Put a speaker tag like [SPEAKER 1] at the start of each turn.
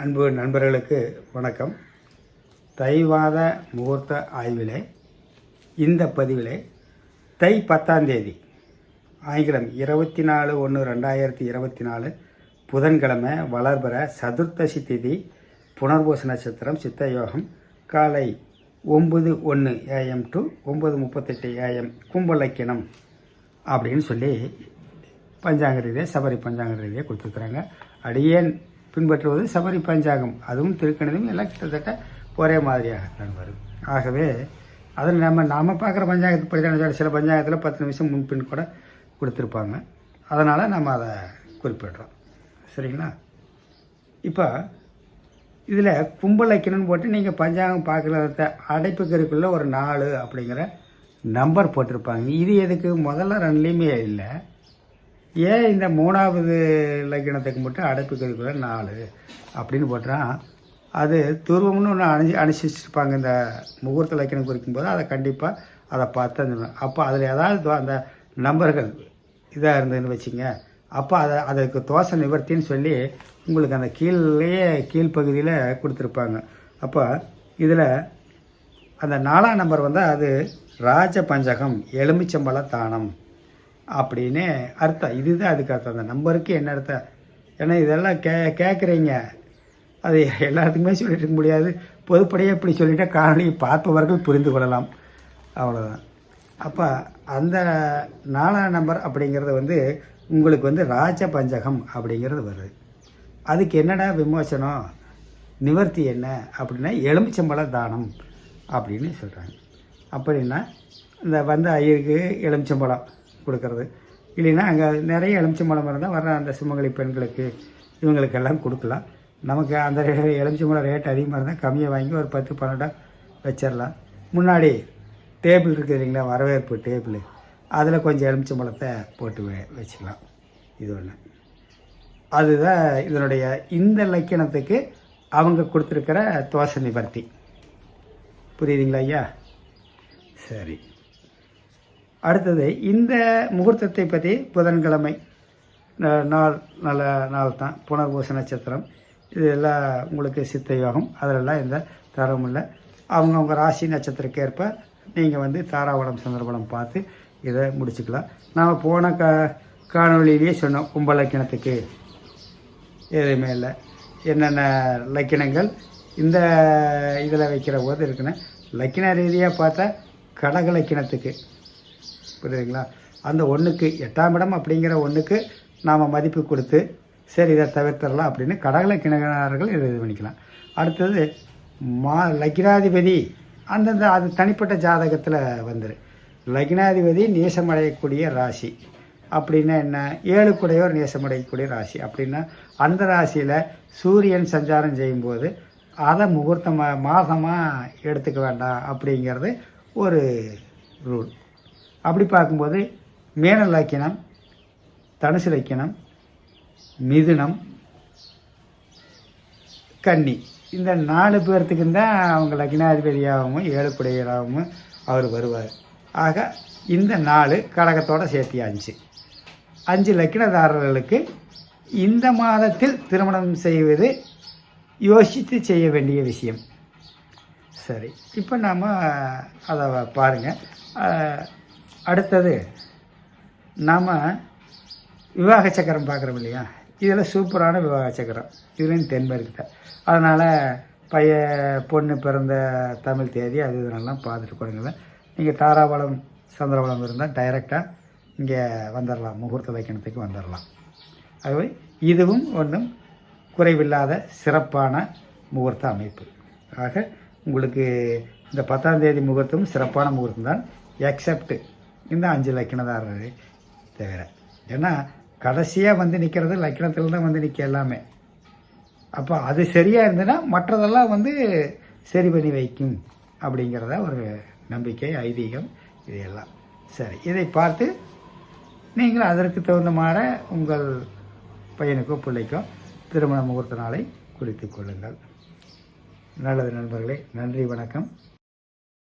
[SPEAKER 1] அன்பு நண்பர்களுக்கு வணக்கம். தைவாத முகூர்த்த ஆய்விலே இந்த பதிவிலே தை 10ஆம் தேதி ஆங்கிலம் 24/1/2024 புதன்கிழமை வளர்பிற சதுர்த்தசி திதி புனர்பூச நட்சத்திரம் சித்த யோகம் காலை 9:01 AM டு 9:38 AM கும்பலக்கினம் அப்படின்னு சொல்லி பஞ்சாங்க ரீதியாக சபரி பஞ்சாங்க ரீதியாக கொடுத்துருக்குறாங்க. அடியேன் பின்பற்றுவது சபரி பஞ்சாங்கம், அதுவும் திருக்கணிதம் எல்லாம் கிட்டத்தட்ட ஒரே மாதிரியாகத்தான் வரும். ஆகவே அதில் நாம் பார்க்குற பஞ்சாங்கத்தை படி தான் சில பஞ்சாங்கத்தில் 10 நிமிஷம் முன்பின் கூட கொடுத்துருப்பாங்க. அதனால் நம்ம அதை குறிப்பிடுறோம். சரிங்களா? இப்போ இதில் கும்பலக்கினம்னு போட்டு நீங்கள் பஞ்சாங்கம் பார்க்குறத அடைப்புக்கருக்குள்ளே ஒரு 4 அப்படிங்கிற நம்பர் போட்டிருப்பாங்க. இது எதுக்கு? முதல்ல 2லேயுமே இல்லை. ஏன் இந்த 3வது லக்கினத்துக்கு மட்டும் அடைப்புக்கருக்குள்ளே 4 அப்படின்னு போட்டால் அது துருவம்னு ஒன்று அனுசரிச்சிருப்பாங்க. இந்த முகூர்த்த லக்கினம் குறிக்கும்போது அதை கண்டிப்பாக அதை பார்த்து அந்த அப்போ அதில் ஏதாவது அந்த நம்பர்கள் இதாக இருந்ததுன்னு வச்சுங்க, அப்போ அதுக்கு தோஷ நிவர்த்தின்னு சொல்லி உங்களுக்கு அந்த கீழ்ப்பகுதியில் கொடுத்துருப்பாங்க. அப்போ இதில் அந்த 4ஆம் நம்பர் வந்து அது ராஜ பஞ்சகம் எலுமிச்சம்பழ தானம் அப்படின்னு அர்த்தம். இதுதான் அதுக்கு அர்த்தம். அந்த நம்பருக்கு என்ன அர்த்தம்? ஏன்னா இதெல்லாம் கேட்குறீங்க, அது எல்லாத்துக்குமே சொல்லிட்டு இருக்க முடியாது. பொதுப்படையாக இப்படி சொல்லிவிட்டால் காணொலியை பார்ப்பவர்கள் புரிந்து கொள்ளலாம், அவ்வளோதான். அப்போ அந்த 4ஆம் நம்பர் அப்படிங்கிறது வந்து உங்களுக்கு வந்து ராஜ பஞ்சகம் அப்படிங்கிறது வருது. அதுக்கு என்னடா விமோசனம் நிவர்த்தி என்ன அப்படின்னா எலுமிச்சம்பழ தானம் அப்படின்னு சொல்கிறாங்க. அப்படின்னா இந்த வந்து ஐயருக்கு எலுமிச்சம்பழம் கொடுக்கறது, இல்லைன்னா அங்கே நிறைய எலுமிச்சம்பழம் இருந்தால் வர்ற அந்த சுமங்கலி பெண்களுக்கு இவங்களுக்கெல்லாம் கொடுக்கலாம். நமக்கு அந்த எலுமிச்சம்பழம் ரேட் அதிகமாக இருந்தால் கம்மியாக வாங்கி ஒரு 10-12 வச்சிடலாம். முன்னாடி டேபிள் இருக்குது இல்லைங்களா, வரவேற்பு டேபிள், அதில் கொஞ்சம் எலுமிச்சம்பழத்தை போட்டு வச்சுக்கலாம். இது ஒன்று. அதுதான் இதனுடைய இந்த லக்கினத்துக்கு அவங்க கொடுத்துருக்கிற தோஷ நிவர்த்தி. புரியுதுங்களா ஐயா? சரி. அடுத்தது இந்த முகூர்த்தத்தை பற்றி புதன்கிழமை நல்ல நாள் தான், புனர்பூச நட்சத்திரம், இதெல்லாம் உங்களுக்கு சித்த யோகம், அதிலெல்லாம் எந்த தரமும் இல்லை. அவங்கவுங்க ராசி நட்சத்திரக்கு ஏற்ப நீங்கள் வந்து தாராவளம் சந்திரபலம் பார்த்து இதை முடிச்சுக்கலாம். நாம் போன காணொலியிலேயே சொன்னோம் கும்பலக்கினத்துக்கு எதுவுமே இல்லை. என்னென்ன லக்கினங்கள் இந்த இதில் வைக்கிற போது இருக்குன்னு லக்கின ரீதியாக பார்த்தா கடக லக்கினத்துக்கு புரியுதுங்களா, அந்த 1க்கு 8ஆம் இடம் அப்படிங்கிற 1க்கு நாம் மதிப்பு கொடுத்து சரி இதை தவிர்த்தரலாம் அப்படின்னு கடகலக்கிணர்கள் இதை இது பண்ணிக்கலாம். அடுத்தது லக்னாதிபதி அந்தந்த அது தனிப்பட்ட ஜாதகத்தில் வந்துடும். லக்னாதிபதி நேசமடையக்கூடிய ராசி அப்படின்னா என்ன? 7 கூடையோர் நேசமடையக்கூடிய ராசி அப்படின்னா அந்த ராசியில் சூரியன் சஞ்சாரம் செய்யும்போது அதை முகூர்த்த மாதமாக எடுத்துக்க வேண்டாம் அப்படிங்கிறது ஒரு ரூல். அப்படி பார்க்கும்போது மேன லக்கினம், தனுசு லக்கினம், மிதுனம், கன்னி, இந்த 4 பேர்த்துக்கு தான் அவங்க லக்னாதிபதியாகவும் 7 குடையராகவும் அவர் வருவார். ஆக இந்த 4 கடகத்தோடு சேர்த்து 5 லக்கினதாரர்களுக்கு இந்த மாதத்தில் திருமணம் செய்வது யோசித்து செய்ய வேண்டிய விஷயம். சரி, இப்போ நாம் அதை பாருங்கள். அடுத்தது நாம் விவாக சக்கரம் பார்க்குறோம் இல்லையா, இதில் சூப்பரான விவாக சக்கரம், இதுலேயும் தென்மேற்கு தான். அதனால் பொண்ணு பிறந்த தமிழ் தேதி அது இதெல்லாம் பார்த்துட்டு கொடுங்கள. நீங்கள் தாராவளம் சந்திரவளம் இருந்தால் டைரெக்டாக இங்கே வந்துடலாம், முகூர்த்த வைக்கணத்துக்கு வந்துடலாம். ஆகவே இதுவும் ஒன்றும் குறைவில்லாத சிறப்பான முகூர்த்த அமைப்பு. ஆக உங்களுக்கு இந்த 10ஆம் தேதி முகூர்த்தம் சிறப்பான முகூர்த்தம் தான், எக்ஸப்ட் இந்த 5 லக்கினதாரரை தவிர. ஏன்னா கடைசியாக வந்து நிற்கிறது லக்கினத்தில் தான் வந்து நிற்க எல்லாமே. அப்போ அது சரியாக இருந்ததுன்னா மற்றதெல்லாம் வந்து சரி பண்ணி வைக்கும் அப்படிங்கிறத ஒரு நம்பிக்கை, ஐதீகம், இதையெல்லாம். சரி, இதை பார்த்து நீங்கள் அதற்கு தகுந்த மாதிரி உங்கள் பையனுக்கோ பிள்ளைக்கோ திருமண முகூர்த்த நாளை குறித்து கொள்ளுங்கள். நல்லது நண்பர்களே, நன்றி, வணக்கம்.